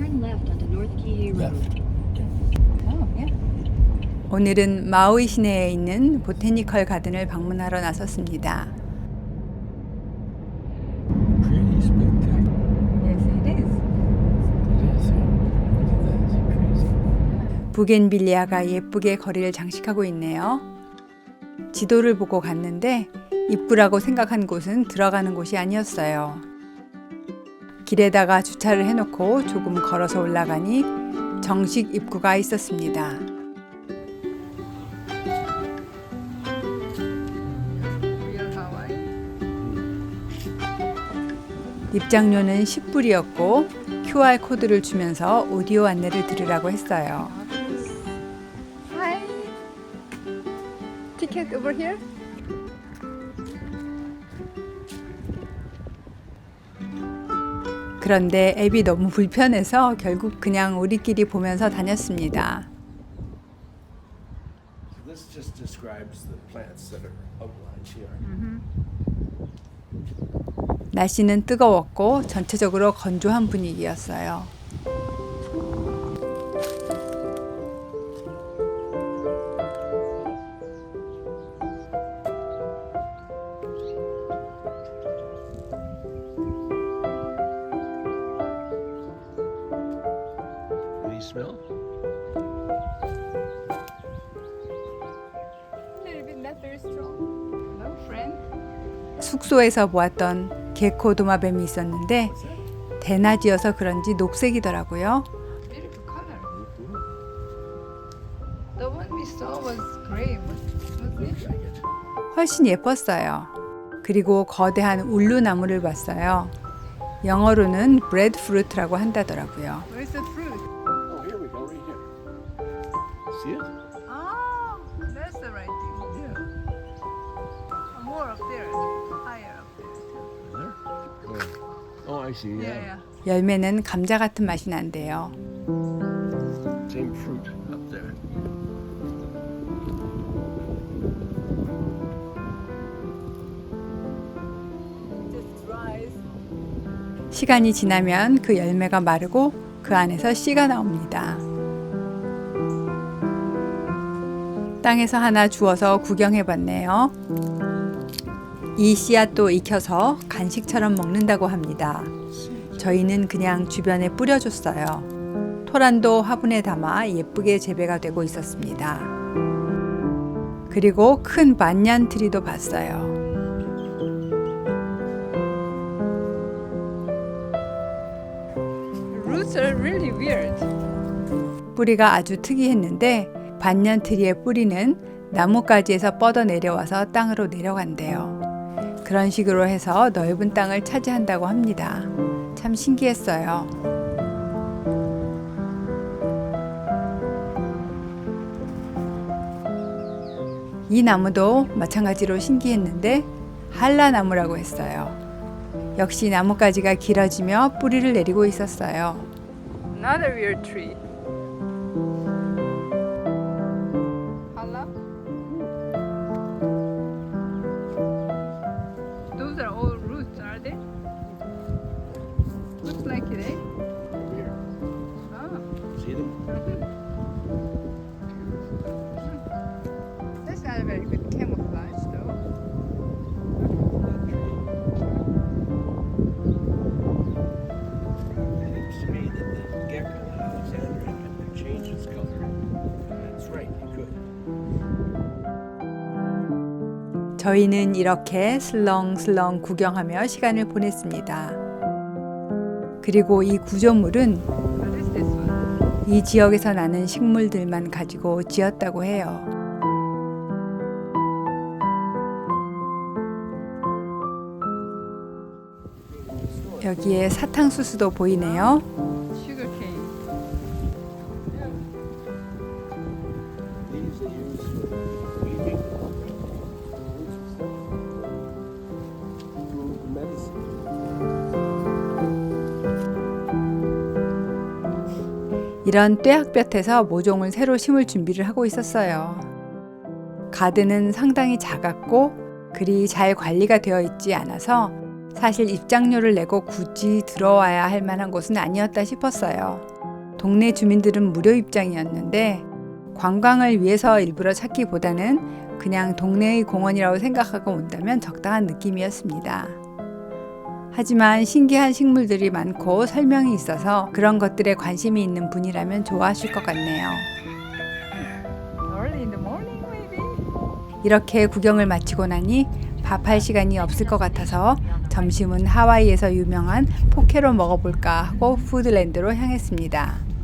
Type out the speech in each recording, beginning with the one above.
Turn left onto North Kihei Road. Oh, yeah. 오늘은 마우이 시내에 있는 보테니컬 가든을 방문하러 나섰습니다. Pretty spectacular. Yes, it is. It is. Look at that. Is it crazy? 부겐빌리아가 예쁘게 거리를 장식하고 있네요. 지도를 보고 갔는데 입구라고 생각한 곳은 들어가는 곳이 아니었어요. 길에다가 주차를 해놓고 조금 걸어서 올라가니 정식 입구가 있었습니다. Real Hawaii. 입장료는 10불이었고 QR 코드를 주면서 오디오 안내를 들으라고 했어요. Hi. Ticket over here. 그런데 앱이 너무 불편해서 결국 그냥 우리끼리 보면서 다녔습니다. So this just describes the plants that are outlined here. 날씨는 뜨거웠고 전체적으로 건조한 분위기였어요. Any smell? A little bit not very strong. No, friend. 숙소에서 보았던 개코 도마뱀이 있었는데 대낮이어서 그런지 녹색이더라고요. Beautiful color. The one we saw was gray. Was it? 훨씬 예뻤어요. 그리고 거대한 울루나무를 봤어요. 영어로는 브레드 프루트라고 한다더라고요. Where's the fruit? Oh, here we go, right here. See it? Oh, that's the right thing. Yeah. More up there, higher up there. There? Oh, I see. Yeah, yeah. 열매는 감자 같은 맛이 난대요. Same fruit up there. Just dries. 시간이 지나면 그 열매가 마르고 그 안에서 씨가 나옵니다. 땅에서 하나 주워서 구경해봤네요. 이 씨앗도 익혀서 간식처럼 먹는다고 합니다. 저희는 그냥 주변에 뿌려줬어요. 토란도 화분에 담아 예쁘게 재배가 되고 있었습니다. 그리고 큰 반얀 트리도 봤어요. Roots are really weird. 뿌리가 아주 특이했는데 반얀 트리의 뿌리는 나뭇가지에서 뻗어 내려와서 땅으로 내려간대요. 그런 식으로 해서 넓은 땅을 차지한다고 합니다. 참 신기했어요. 이 나무도 마찬가지로 신기했는데 한라나무라고 했어요. 역시 나뭇가지가 길어지며 뿌리를 내리고 있었어요. Another weird tree. Hala? Those are all roots, are they? Looks like it, eh? Over here. Oh. See them? That's not a very good camouflage, though. That tree. It seems to me that the gecko in Alexandria could change its color. That's right, it could. 저희는 이렇게 슬렁슬렁 구경하며 시간을 보냈습니다. 그리고 이 구조물은 What is this one? 이 지역에서 나는 식물들만 가지고 지었다고 해요. 여기에 사탕수수도 보이네요. Sugar cane. These are used for weaving, medicine. 이런 떼학볕에서 모종을 새로 심을 준비를 하고 있었어요. 가든은 상당히 작았고 그리 잘 관리가 되어 있지 않아서 사실 입장료를 내고 굳이 들어와야 할 만한 곳은 아니었다 싶었어요. 동네 주민들은 무료 입장이었는데 관광을 위해서 일부러 찾기보다는 그냥 동네의 공원이라고 생각하고 온다면 적당한 느낌이었습니다. 하지만 신기한 식물들이 많고 설명이 있어서 그런 것들에 관심이 있는 분이라면 좋아하실 것 같네요. Early in the morning, maybe. 이렇게 구경을 마치고 나니 밥할 시간이 없을 것 같아서 점심은 하와이에서 유명한 포케로 먹어볼까 하고 푸드랜드로 향했습니다.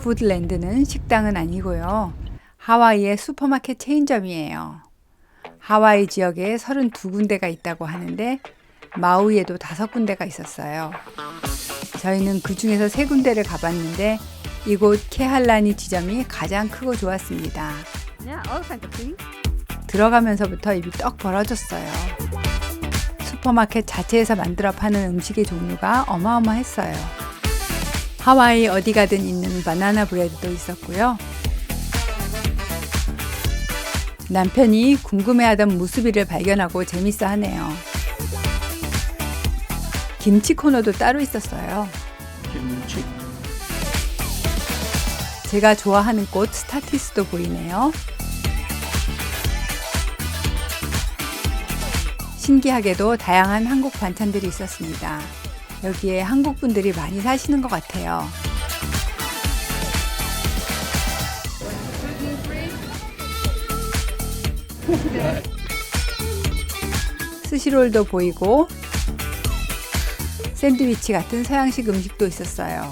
푸드랜드는 식당은 아니고요. 하와이의 슈퍼마켓 체인점이에요. 하와이 지역에 32군데가 있다고 하는데 마우이에도 5군데가 있었어요. 저희는 그 중에서 3군데를 가봤는데 이곳 케할라니 지점이 가장 크고 좋았습니다. Yeah, all kinds of things. 들어가면서부터 입이 떡 벌어졌어요. 슈퍼마켓 자체에서 만들어 파는 음식의 종류가 어마어마했어요. 하와이 어디 가든 있는 바나나 브레드도 있었고요. 남편이 궁금해하던 무수비를 발견하고 재밌어 하네요. 김치 코너도 따로 있었어요. Kimchi. 제가 좋아하는 꽃 스타티스도 보이네요. 신기하게도 다양한 한국 반찬들이 있었습니다. 여기에 한국 분들이 많이 사시는 것 같아요. 스시롤도 보이고 샌드위치 같은 서양식 음식도 있었어요.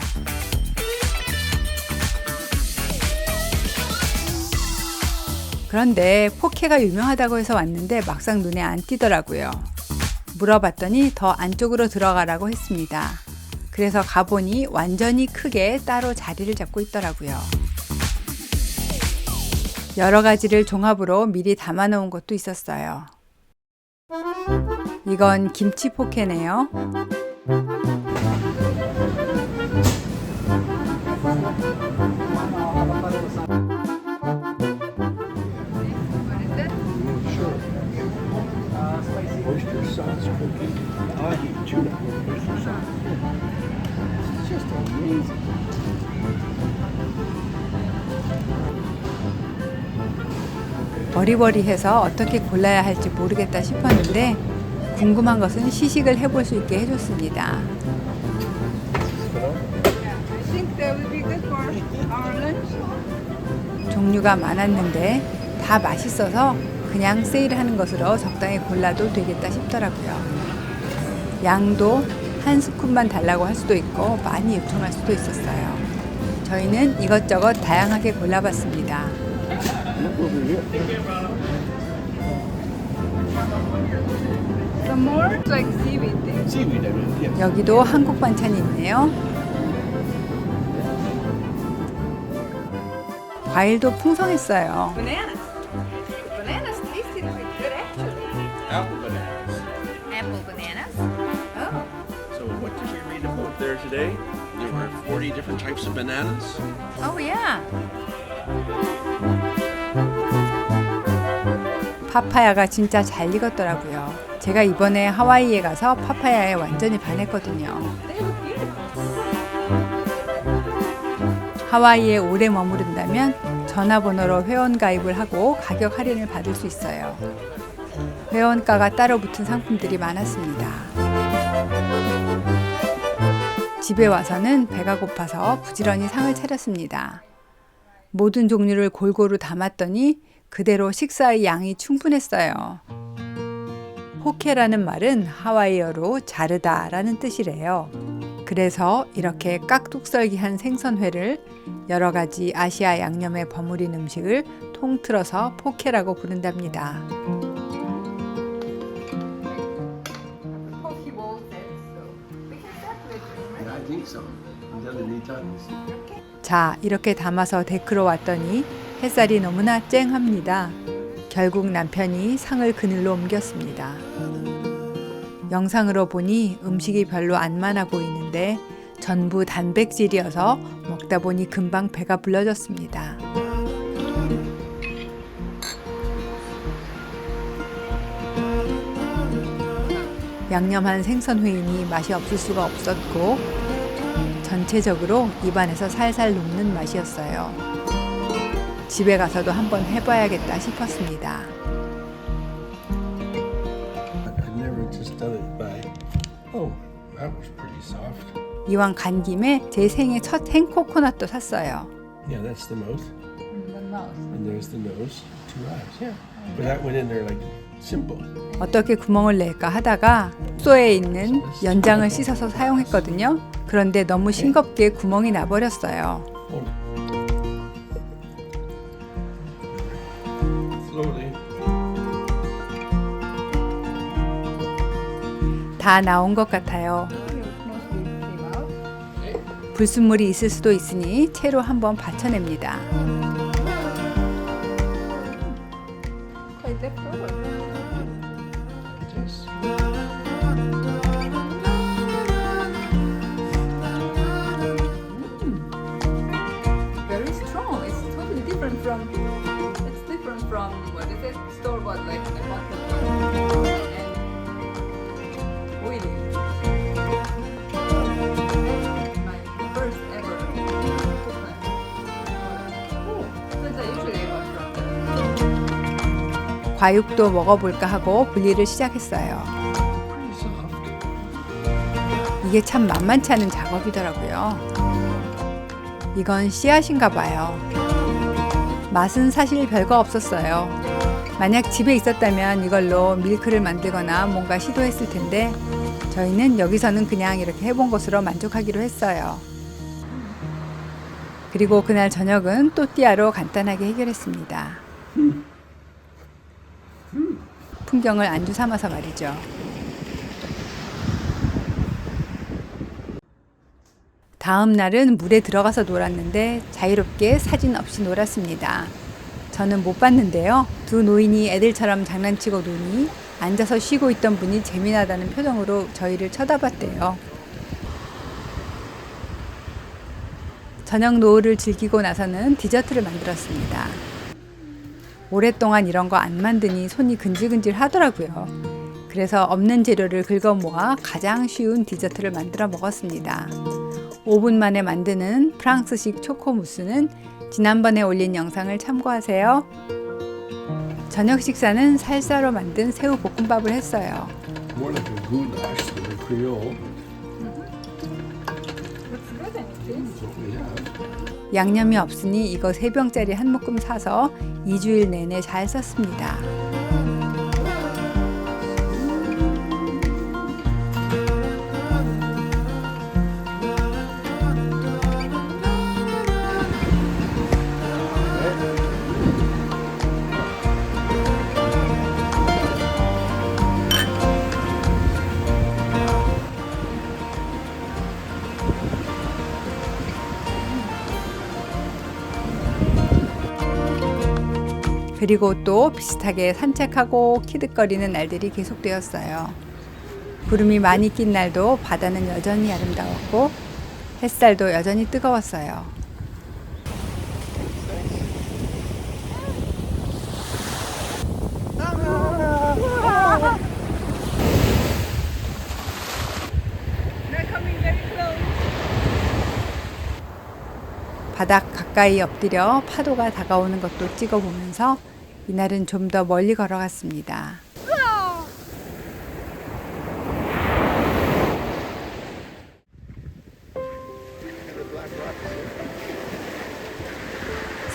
그런데 포케가 유명하다고 해서 왔는데 막상 눈에 안 띄더라고요. 물어봤더니 더 안쪽으로 들어가라고 했습니다. 그래서 가보니 완전히 크게 따로 자리를 잡고 있더라고요. 여러 가지를 종합으로 미리 담아놓은 것도 있었어요. 이건 김치 포케네요. Oyster sauce cookie. Ahi tuna oyster sauce. It's just amazing. 버리버리해서 어떻게 골라야 할지 모르겠다 싶었는데 궁금한 것은 시식을 해볼 수 있게 해줬습니다. I think that would be good for our lunch. 종류가 많았는데 다 맛있어서 그냥 세일하는 것으로 적당히 골라도 되겠다 싶더라고요. 양도 한 스쿱만 달라고 할 수도 있고 많이 요청할 수도 있었어요. 저희는 이것저것 다양하게 골라봤습니다. Look over here. Some more? It's like seaweed thing. Seaweed, I mean, yes. 여기도 한국 반찬이 있네요. 과일도 풍성했어요. Bananas. Bananas tasted pretty good actually. Apple bananas. Apple bananas. Oh. So what did we read about there today? There were 40 different types of bananas. Oh yeah. 파파야가 진짜 잘 익었더라고요. 제가 이번에 하와이에 가서 파파야에 완전히 반했거든요. They look beautiful. 하와이에 오래 머무른다면 전화번호로 회원 가입을 하고 가격 할인을 받을 수 있어요. 회원가가 따로 붙은 상품들이 많았습니다. 집에 와서는 배가 고파서 부지런히 상을 차렸습니다. 모든 종류를 골고루 담았더니 그대로 식사의 양이 충분했어요. 포케라는 말은 하와이어로 자르다라는 뜻이래요. 그래서 이렇게 깍둑썰기한 생선회를 여러 가지 아시아 양념에 버무린 음식을 통틀어서 포케라고 부른답니다. Poke bowl set, so we can separate them, right? Yeah, I think so. Until the times. 자, 이렇게 담아서 데크로 왔더니 햇살이 너무나 쨍합니다. 결국 남편이 상을 그늘로 옮겼습니다. 영상으로 보니 음식이 별로 안 많아 보이는데 전부 단백질이어서 먹다 보니 금방 배가 불러졌습니다. 양념한 생선회이니 맛이 없을 수가 없었고 전체적으로 입안에서 살살 녹는 맛이었어요. 집에 가서도 한번 해봐야겠다 싶었습니다. I've never just done it by. Oh, that was pretty soft. 이왕 간 김에 제 생애 첫 생코코넛도 샀어요. Yeah, that's the mouth, The mouth. and there's the nose, two eyes. Yeah, but that went in there like simple. 어떻게 구멍을 낼까 하다가 숙소에 있는 연장을 씻어서 사용했거든요. 그런데 너무 싱겁게 구멍이 나버렸어요. Oh. Slowly. 다 나온 것 같아요. Mostly came out. 불순물이 있을 수도 있으니 채로 한번 받쳐냅니다. Quite left over. Yes. Very strong. It's totally different from. It's different from what is it? Store bought like the bottle and oily. My first ever coconut. Since I usually bought from them. 과육도 먹어볼까 하고 분리를 시작했어요. Pretty soft. 이게 참 만만치 않은 작업이더라고요. 이건 씨앗인가 봐요. 맛은 사실 별거 없었어요. 만약 집에 있었다면 이걸로 밀크를 만들거나 뭔가 시도했을 텐데 저희는 여기서는 그냥 이렇게 해본 것으로 만족하기로 했어요. 그리고 그날 저녁은 또띠아로 간단하게 해결했습니다. 풍경을 안주 삼아서 말이죠. 다음 날은 물에 들어가서 놀았는데 자유롭게 사진 없이 놀았습니다. 저는 못 봤는데요. 두 노인이 애들처럼 장난치고 노니 앉아서 쉬고 있던 분이 재미나다는 표정으로 저희를 쳐다봤대요. 저녁 노을을 즐기고 나서는 디저트를 만들었습니다. 오랫동안 이런 거 안 만드니 손이 근질근질 하더라고요. 그래서 없는 재료를 긁어 모아 가장 쉬운 디저트를 만들어 먹었습니다. 5분 만에 만드는 프랑스식 초코 무스는 지난번에 올린 영상을 참고하세요. 저녁 식사는 살사로 만든 새우 볶음밥을 했어요. More like a goulash than a Creole. Looks good and it tastes. What we have. 양념이 없으니 이거 3병짜리 한 묶음 사서 2주일 내내 잘 썼습니다. 그리고 또 비슷하게 산책하고 키득거리는 날들이 계속되었어요. 구름이 많이 낀 날도 바다는 여전히 아름다웠고 햇살도 여전히 뜨거웠어요. They're coming very close. 바닥 가까이 엎드려 파도가 다가오는 것도 찍어보면서 이날은 좀 더 멀리 걸어갔습니다.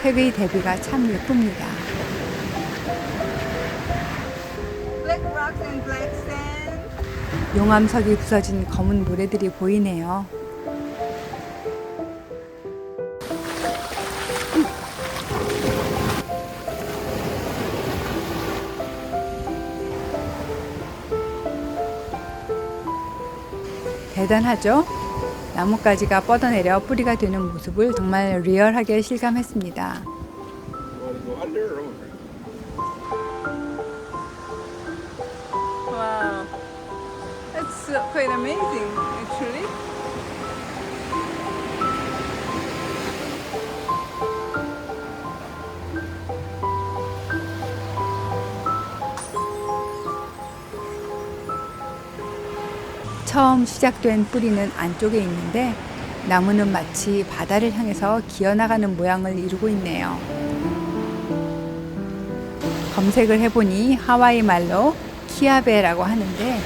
색의 대비가 참 예쁩니다. Black rocks and black sand. 용암석이 부서진 검은 모래들이 보이네요. 대단하죠? 나뭇가지가 뻗어내려 뿌리가 되는 모습을 정말 리얼하게 실감했습니다. You want to go under or over? Wow. That's quite amazing, actually. 처음 시작된 뿌리는 안쪽에 있는데 나무는 마치 바다를 향해서 기어나가는 모양을 이루고 있네요. 검색을 해보니 하와이 말로 키아베라고 하는데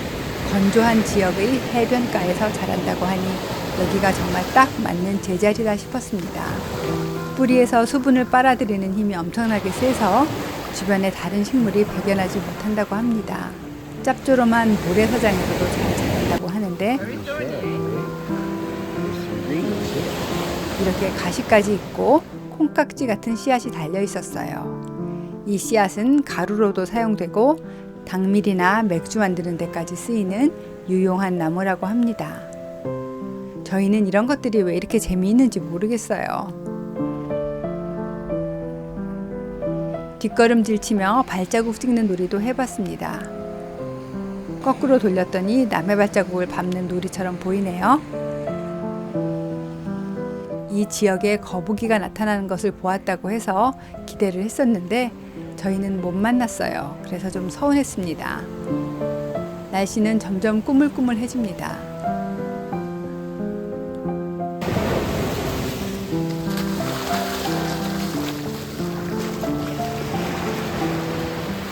건조한 지역의 해변가에서 자란다고 하니 여기가 정말 딱 맞는 제자리다 싶었습니다. 뿌리에서 수분을 빨아들이는 힘이 엄청나게 세서 주변에 다른 식물이 배겨나지 못한다고 합니다. 짭조름한 모래사장에서도 잘 자란다고 하는데 이렇게 가시까지 있고 콩깍지 같은 씨앗이 달려 있었어요. 이 씨앗은 가루로도 사용되고 당밀이나 맥주 만드는 데까지 쓰이는 유용한 나무라고 합니다. 저희는 이런 것들이 왜 이렇게 재미있는지 모르겠어요. 뒷걸음질 치며 발자국 찍는 놀이도 해봤습니다. 거꾸로 돌렸더니 남의 발자국을 밟는 놀이처럼 보이네요. 이 지역에 거북이가 나타나는 것을 보았다고 해서 기대를 했었는데 저희는 못 만났어요. 그래서 좀 서운했습니다. 날씨는 점점 꾸물꾸물해집니다.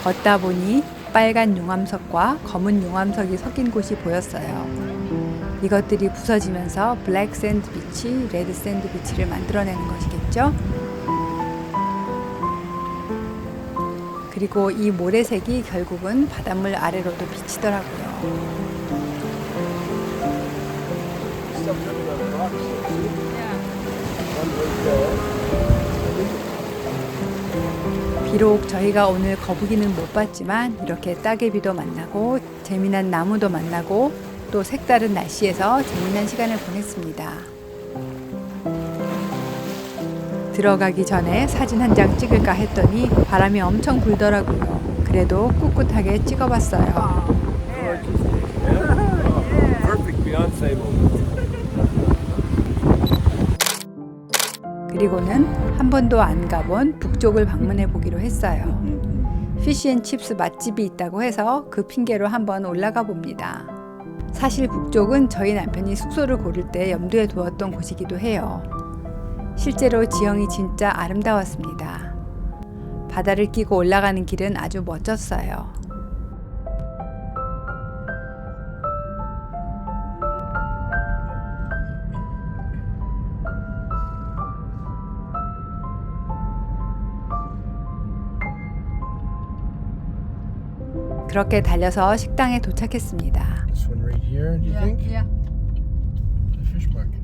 걷다 보니 빨간 용암석과 검은 용암석이 섞인 곳이 보였어요. 이것들이 부서지면서 블랙 샌드 비치, 레드 샌드 비치를 만들어내는 것이겠죠? 그리고 이 모래색이 결국은 바닷물 아래로도 비치더라고요. 비록 저희가 오늘 거북이는 못 봤지만 이렇게 따개비도 만나고 재미난 나무도 만나고 또 색다른 날씨에서 재미난 시간을 보냈습니다. 들어가기 전에 사진 한 장 찍을까 했더니 바람이 엄청 불더라고요. 그래도 꿋꿋하게 찍어봤어요. Perfect Beyonce moment. 그리고는 한 번도 안 가본 북쪽을 방문해 보기로 했어요. 피쉬앤칩스 맛집이 있다고 해서 그 핑계로 한번 올라가 봅니다. 사실 북쪽은 저희 남편이 숙소를 고를 때 염두에 두었던 곳이기도 해요. 실제로 지형이 진짜 아름다웠습니다. 바다를 끼고 올라가는 길은 아주 멋졌어요. 그렇게 달려서 식당에 도착했습니다. This one right here, do you think? Yeah. The fish market.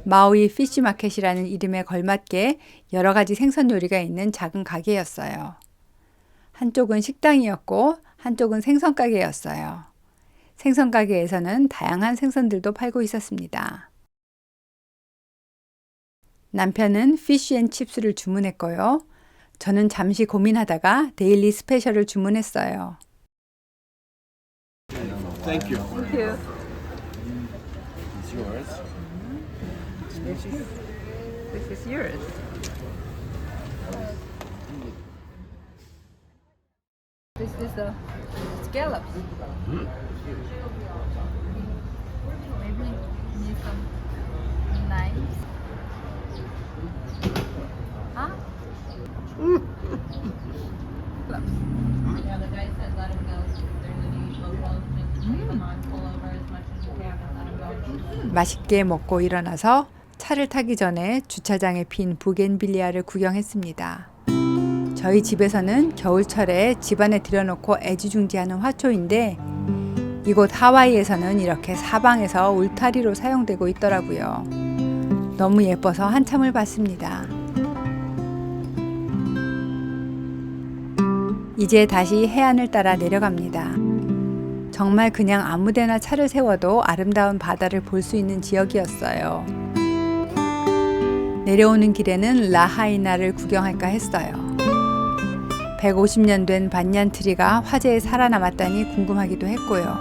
마우이 피쉬마켓이라는 이름에 걸맞게 여러 가지 생선 요리가 있는 작은 가게였어요. 한쪽은 식당이었고 한쪽은 생선 가게였어요. 생선 가게에서는 다양한 생선들도 팔고 있었습니다. 남편은 피쉬앤칩스를 주문했고요. 저는 잠시 고민하다가 데일리 스페셜을 주문했어요. Thank you. Thank you. It's yours. This is yours. This is the scallops. Maybe need some knives. Huh? Scallops. Yeah, the guy said let him go. There's a new local, just leave him on, pull over as much as you can and let him go. 맛있게 먹고 일어나서 차를 타기 전에 주차장에 핀 부겐빌리아를 구경했습니다. 저희 집에서는 겨울철에 집안에 들여놓고 애지중지하는 화초인데 이곳 하와이에서는 이렇게 사방에서 울타리로 사용되고 있더라고요. 너무 예뻐서 한참을 봤습니다. 이제 다시 해안을 따라 내려갑니다. 정말 그냥 아무데나 차를 세워도 아름다운 바다를 볼 수 있는 지역이었어요. 내려오는 길에는 라하이나를 구경할까 했어요. 150년 된 반얀트리가 화재에 살아남았다니 궁금하기도 했고요.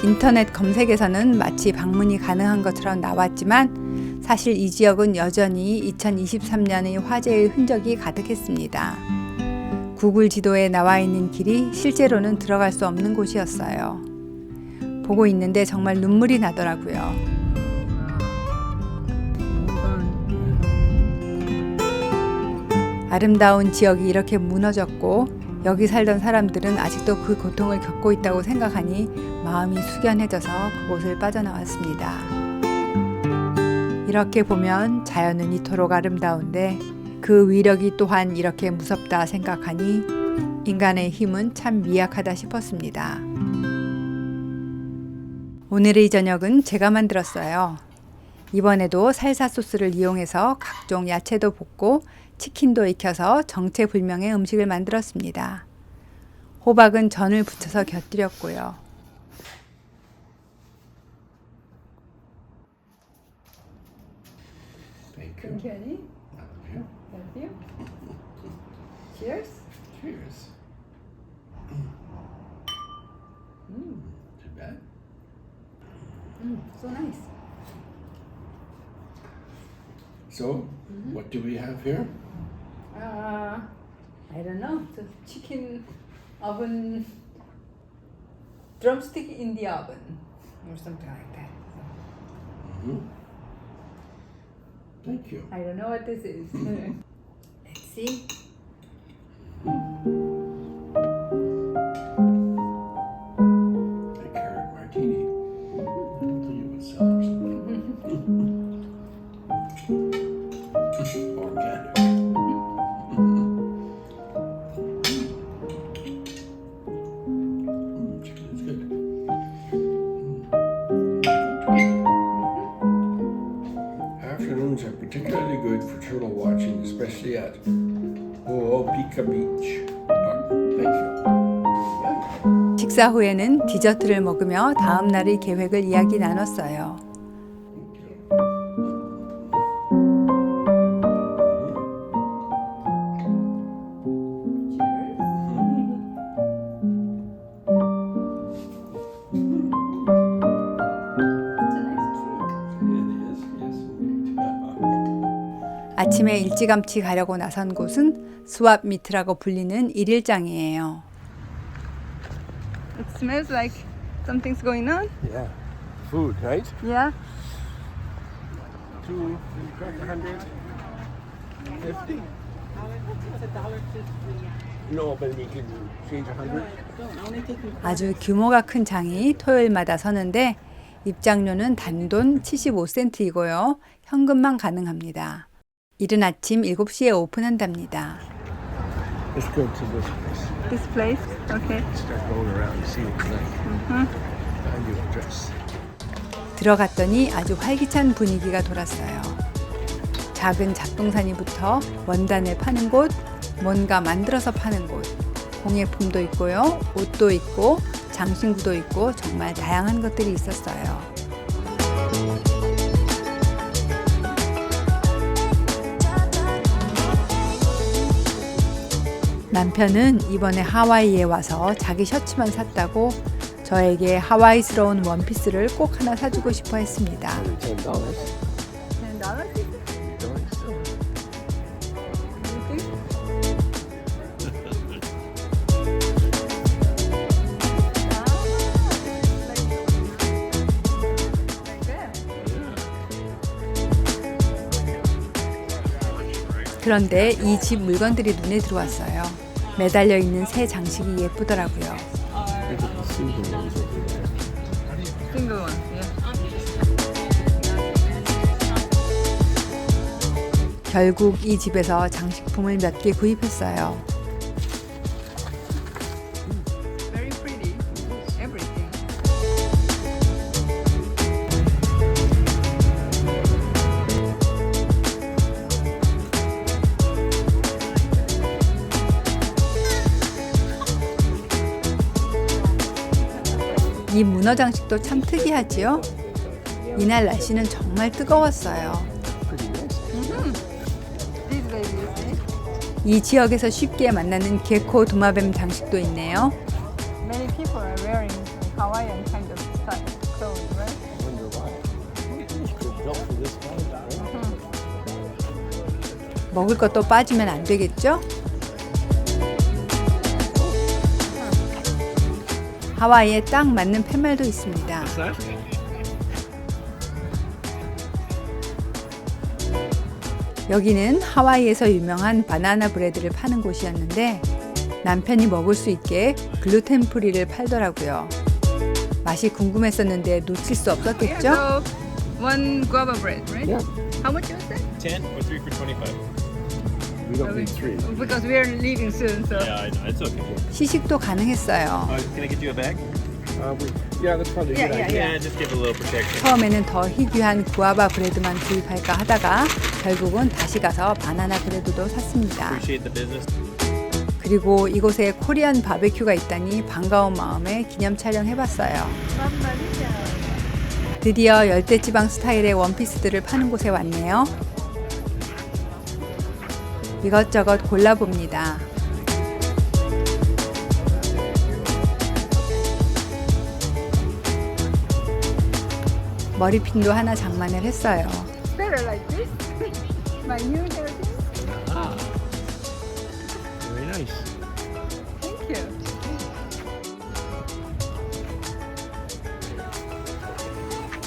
인터넷 검색에서는 마치 방문이 가능한 것처럼 나왔지만 사실 이 지역은 여전히 2023년의 화재의 흔적이 가득했습니다. 구글 지도에 나와 있는 길이 실제로는 들어갈 수 없는 곳이었어요. 보고 있는데 정말 눈물이 나더라고요. 아름다운 지역이 이렇게 무너졌고 여기 살던 사람들은 아직도 그 고통을 겪고 있다고 생각하니 마음이 숙연해져서 그곳을 빠져나왔습니다. 이렇게 보면 자연은 이토록 아름다운데 그 위력이 또한 이렇게 무섭다 생각하니 인간의 힘은 참 미약하다 싶었습니다. 오늘의 저녁은 제가 만들었어요. 이번에도 살사 소스를 이용해서 각종 야채도 볶고 치킨도 익혀서 정체불명의 음식을 만들었습니다. 호박은 전을 부쳐서 곁들였고요. Thank you. Thank you, Annie. Yeah. Thank you. Cheers. Cheers. Too bad. So nice. So, what do we have here? I don't know. The chicken oven, drumstick in the oven, or something like that. Thank you. I don't know what this is. Let's see. A carrot martini. I don't think it was self organic. Chicken is good. Afternoons are particularly good for turtle watching, especially at Ho'opika Beach. Thank you. 식사 후에는 디저트를 먹으며 다음 날의 계획을 이야기 나눴어요. It is, yes, indeed. 아침에 일찌감치 가려고 나선 곳은 스왑 미트라고 불리는 일일장이에요. It smells like something's going on. Yeah, food, right? Yeah. 250. No, but we can change 100. 아주 규모가 큰 장이 토요일마다 서는데 입장료는 단돈 75센트이고요. 현금만 가능합니다. 이른 아침 7시에 오픈한답니다. Let's go to this place. This place. Okay. Start going around and see what's like. Find your address. 들어갔더니 아주 활기찬 분위기가 돌았어요. 작은 잡동사니부터 원단을 파는 곳, 뭔가 만들어서 파는 곳, 공예품도 있고요, 옷도 있고, 장신구도 있고 정말 다양한 것들이 있었어요. 남편은 이번에 하와이에 와서 자기 셔츠만 샀다고 저에게 하와이스러운 원피스를 꼭 하나 사주고 싶어 했습니다. $10. $10. 그런데 이 집 물건들이 눈에 들어왔어요. 매달려 있는 새 장식이 예쁘더라고요. Single one. Yeah. 결국 이 집에서 장식품을 몇 개 구입했어요. Very pretty. Everything. 이 문어 장식도 참 특이하지요? 이날 날씨는 정말 뜨거웠어요. These babies. Eh? 이 지역에서 쉽게 만나는 게코 도마뱀 장식도 있네요. Many people are wearing Hawaiian kind of clothes, right? 먹을 것도 빠지면 안 되겠죠? 하와이에 딱 맞는 팻말도 있습니다. What's that? 여기는 하와이에서 유명한 바나나 브레드를 파는 곳이었는데 남편이 먹을 수 있게 글루텐 프리를 팔더라고요. 맛이 궁금했었는데 놓칠 수 없었겠죠? So, one guava bread, right? Yeah. How much was that? 10 or 3 for 25. We don't need 3. Because we are leaving soon, so. Yeah, I know. It's okay. 시식도 가능했어요. Can I get you a bag? Yeah, that's probably a Yeah, good yeah, idea. yeah. Just give a little protection. 처음에는 더 희귀한 구아바 브레드만 구입할까 하다가 결국은 다시 가서 바나나 브레드도 샀습니다. Appreciate the business. 그리고 이곳에 코리안 바베큐가 있다니 반가운 마음에 기념 촬영해봤어요. 드디어 열대지방 스타일의 원피스들을 파는 곳에 왔네요. 이것저것 골라봅니다. 머리핀도 하나 장만을 했어요. Better like this. My new hairpin. Very nice. Thank you.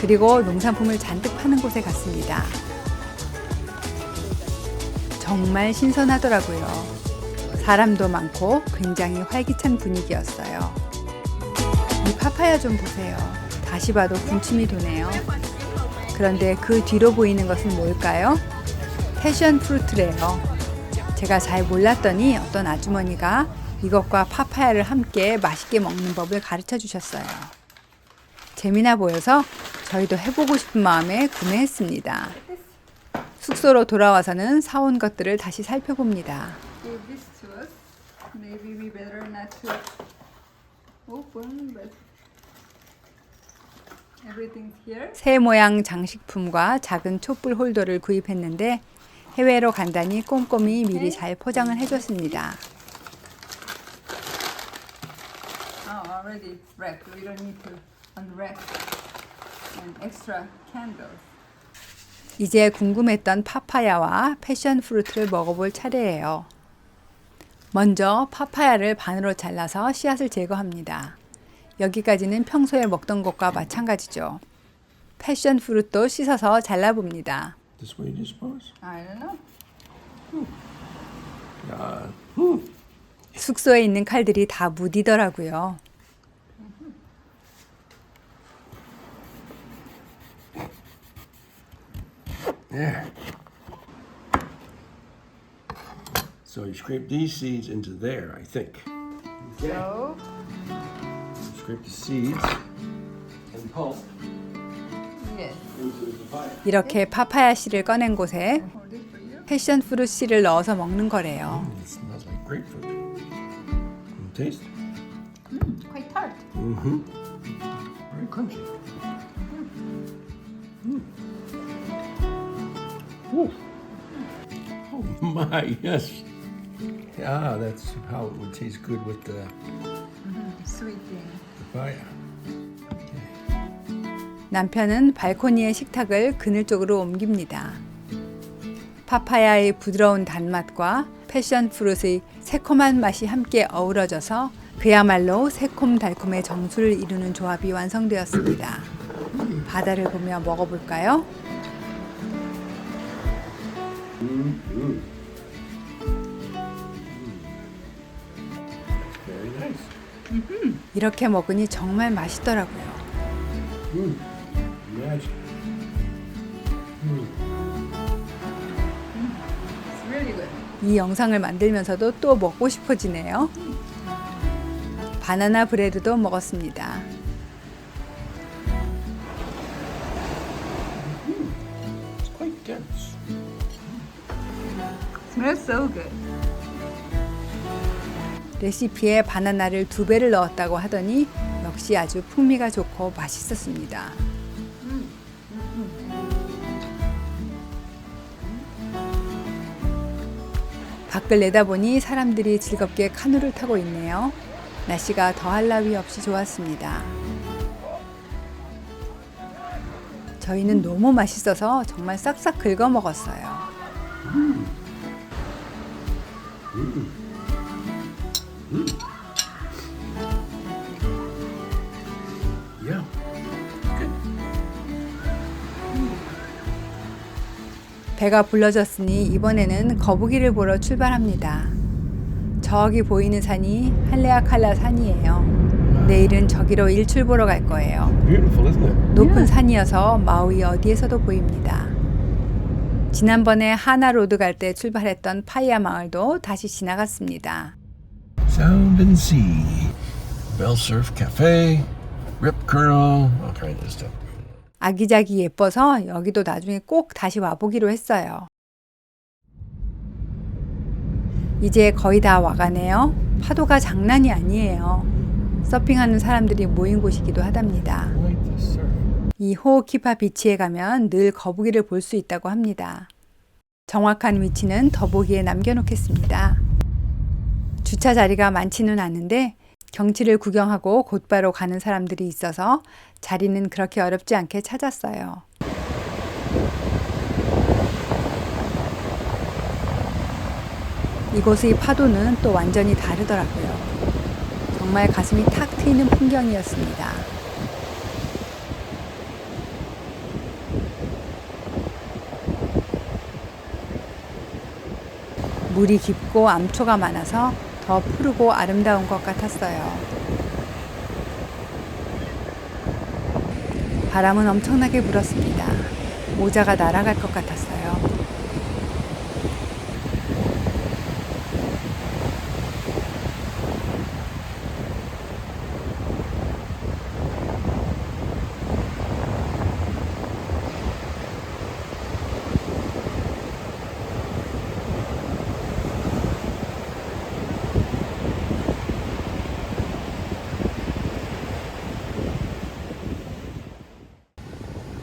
그리고 농산품을 잔뜩 파는 곳에 갔습니다. 정말 신선하더라고요. 사람도 많고 굉장히 활기찬 분위기였어요. 이 파파야 좀 보세요. 다시 봐도 군침이 도네요. 그런데 그 뒤로 보이는 것은 뭘까요? 패션 프루트래요. 제가 잘 몰랐더니 어떤 아주머니가 이것과 파파야를 함께 맛있게 먹는 법을 가르쳐 주셨어요. 재미나 보여서 저희도 해보고 싶은 마음에 구매했습니다. 숙소로 돌아와서는 사온 것들을 다시 살펴봅니다. Give this to us. Maybe we better not to open, but everything's here. 새 모양 장식품과 작은 촛불 홀더를 구입했는데 해외로 간다니 꼼꼼히 미리 잘 포장을 해줬습니다. Oh, already wrapped. We don't need to unwrap. And extra candles. 이제 궁금했던 파파야와 패션 프루트를 먹어볼 차례예요. 먼저 파파야를 반으로 잘라서 씨앗을 제거합니다. 여기까지는 평소에 먹던 것과 마찬가지죠. 패션 프루트도 씻어서 잘라봅니다. This way, do you suppose? I don't know. 숙소에 있는 칼들이 다 무디더라고요. There. So you scrape these seeds into there, I think. Okay. So, Scrape the seeds and pulp yes. into the papaya. 이렇게 파파야 씨를 꺼낸 곳에 Hold it for you. 패션 프루트 씨를 넣어서 먹는 거래요. It smells like grapefruit. Taste? Quite tart. Mm-hmm. Very crunchy. Ooh. Oh my, yes. Yeah, that's how it would taste good with the Sweet thing. papaya. 남편은 발코니의 식탁을 그늘 쪽으로 옮깁니다. 파파야의 부드러운 단맛과 패션 프루트의 새콤한 맛이 함께 어우러져서 그야말로 새콤달콤의 정수를 이루는 조합이 완성되었습니다. 바다를 보며 먹어볼까요? Very nice. 이렇게 먹으니 정말 맛있더라고요. Magic. It's really good. 이 영상을 만들면서도 또 먹고 싶어지네요. 바나나 브레드도 먹었습니다. It's quite dense. Smells so good. 레시피에 바나나를 2배를 넣었다고 하더니 역시 아주 풍미가 좋고 맛있었습니다. 밖을 내다보니 사람들이 즐겁게 카누를 타고 있네요. 날씨가 더할 나위 없이 좋았습니다. 저희는 너무 맛있어서 정말 싹싹 긁어 먹었어요. Yeah. Good. 배가 불러졌으니 이번에는 거북이를 보러 출발합니다. 저기 보이는 산이 할레아칼라 산이에요. 내일은 저기로 일출 보러 갈 거예요. Beautiful, isn't it? 높은 산이어서 마우이 어디에서도 보입니다. 지난번에 하나로드 갈 때 출발했던 파이아 마을도 다시 지나갔습니다. Sound and Sea, Bell Surf Cafe, Rip Curl, all kinds of stuff. 아기자기 예뻐서 여기도 나중에 꼭 다시 와보기로 했어요. 이제 거의 다 와가네요. 파도가 장난이 아니에요. 서핑하는 사람들이 모인 곳이기도 하답니다. Like the surf. 이 호오키파 비치에 가면 늘 거북이를 볼 수 있다고 합니다. 정확한 위치는 더보기에 남겨놓겠습니다. 주차 자리가 많지는 않은데 경치를 구경하고 곧바로 가는 사람들이 있어서 자리는 그렇게 어렵지 않게 찾았어요. 이곳의 파도는 또 완전히 다르더라고요. 정말 가슴이 탁 트이는 풍경이었습니다. 물이 깊고 암초가 많아서 더 푸르고 아름다운 것 같았어요. 바람은 엄청나게 불었습니다. 모자가 날아갈 것 같았어요.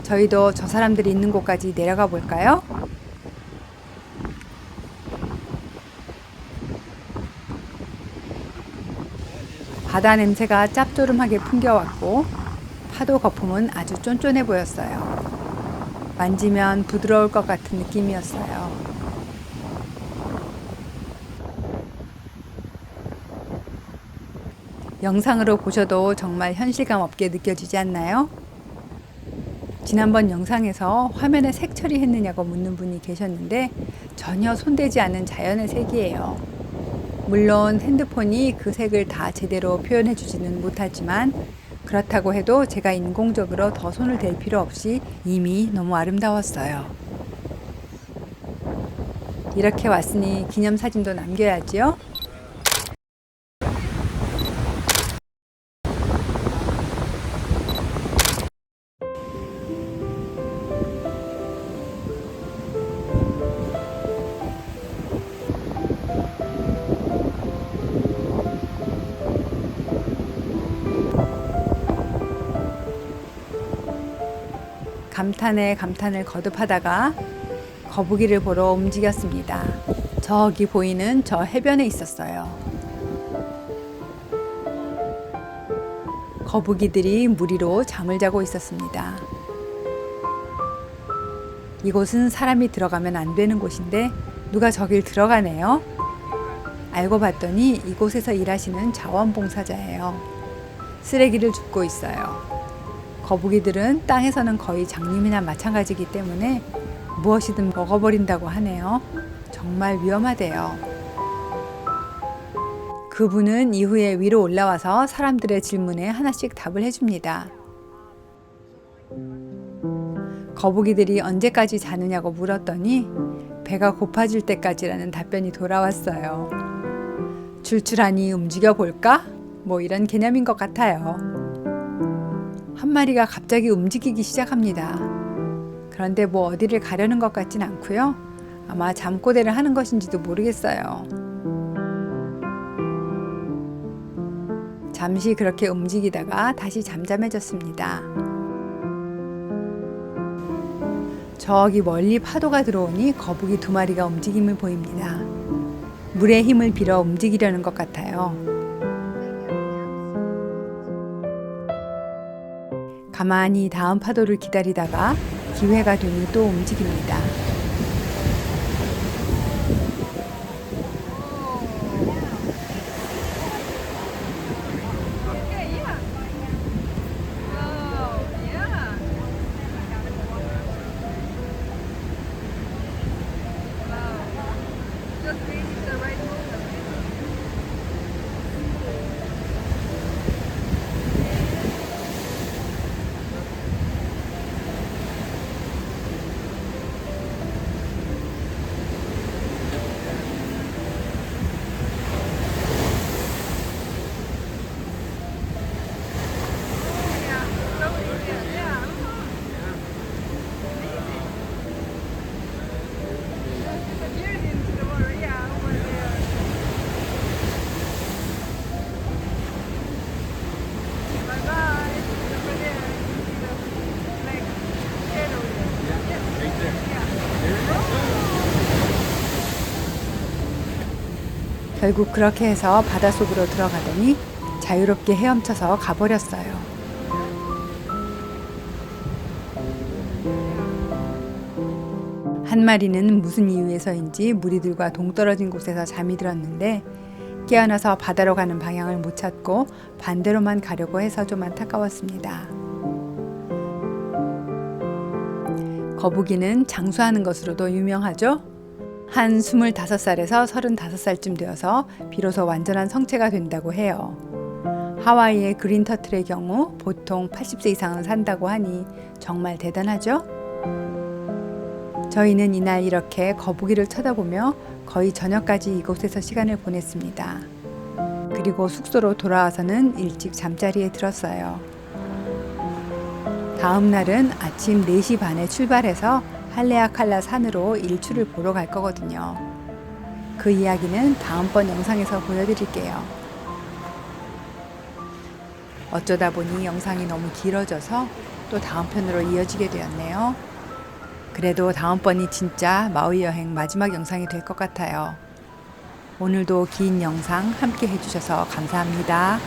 저희도 저 사람들이 있는 곳까지 내려가 볼까요? 바다 냄새가 짭조름하게 풍겨왔고 파도 거품은 아주 쫀쫀해 보였어요. 만지면 부드러울 것 같은 느낌이었어요. 영상으로 보셔도 정말 현실감 없게 느껴지지 않나요? 지난번 영상에서 화면에 색 처리했느냐고 묻는 분이 계셨는데 전혀 손대지 않은 자연의 색이에요. 물론 핸드폰이 그 색을 다 제대로 표현해 주지는 못하지만 그렇다고 해도 제가 인공적으로 더 손을 댈 필요 없이 이미 너무 아름다웠어요. 이렇게 왔으니 기념사진도 남겨야지요. 감탄에 감탄을 거듭하다가 거북이를 보러 움직였습니다. 저기 보이는 저 해변에 있었어요. 거북이들이 물 위로 잠을 자고 있었습니다. 이곳은 사람이 들어가면 안 되는 곳인데 누가 저길 들어가네요. 알고 봤더니 이곳에서 일하시는 자원봉사자예요. 쓰레기를 줍고 있어요. 거북이들은 땅에서는 거의 장님이나 마찬가지이기 때문에 무엇이든 먹어버린다고 하네요. 정말 위험하대요. 그분은 이후에 위로 올라와서 사람들의 질문에 하나씩 답을 해줍니다. 거북이들이 언제까지 자느냐고 물었더니 배가 고파질 때까지라는 답변이 돌아왔어요. 출출하니 움직여 볼까? 뭐 이런 개념인 것 같아요. 한 마리가 갑자기 움직이기 시작합니다. 그런데 뭐 어디를 가려는 것 같진 않고요. 아마 잠꼬대를 하는 것인지도 모르겠어요. 잠시 그렇게 움직이다가 다시 잠잠해졌습니다. 저기 멀리 파도가 들어오니 거북이 2마리가 움직임을 보입니다. 물의 힘을 빌어 움직이려는 것 같아요. 가만히 다음 파도를 기다리다가 기회가 되니 또 움직입니다. 결국 그렇게 해서 바닷속으로 들어가더니 자유롭게 헤엄쳐서 가버렸어요. 한 마리는 무슨 이유에서인지 무리들과 동떨어진 곳에서 잠이 들었는데 깨어나서 바다로 가는 방향을 못 찾고 반대로만 가려고 해서 좀 안타까웠습니다. 거북이는 장수하는 것으로도 유명하죠. 한 25살에서 35살쯤 되어서 비로소 완전한 성체가 된다고 해요. 하와이의 그린 터틀의 경우 보통 80세 이상은 산다고 하니 정말 대단하죠? 저희는 이날 이렇게 거북이를 쳐다보며 거의 저녁까지 이곳에서 시간을 보냈습니다. 그리고 숙소로 돌아와서는 일찍 잠자리에 들었어요. 다음 날은 아침 4시 반에 출발해서 할레아칼라 산으로 일출을 보러 갈 거거든요. 그 이야기는 다음번 영상에서 보여드릴게요. 어쩌다 보니 영상이 너무 길어져서 또 다음 편으로 이어지게 되었네요. 그래도 다음번이 진짜 마우이 여행 마지막 영상이 될 것 같아요. 오늘도 긴 영상 함께 해주셔서 감사합니다.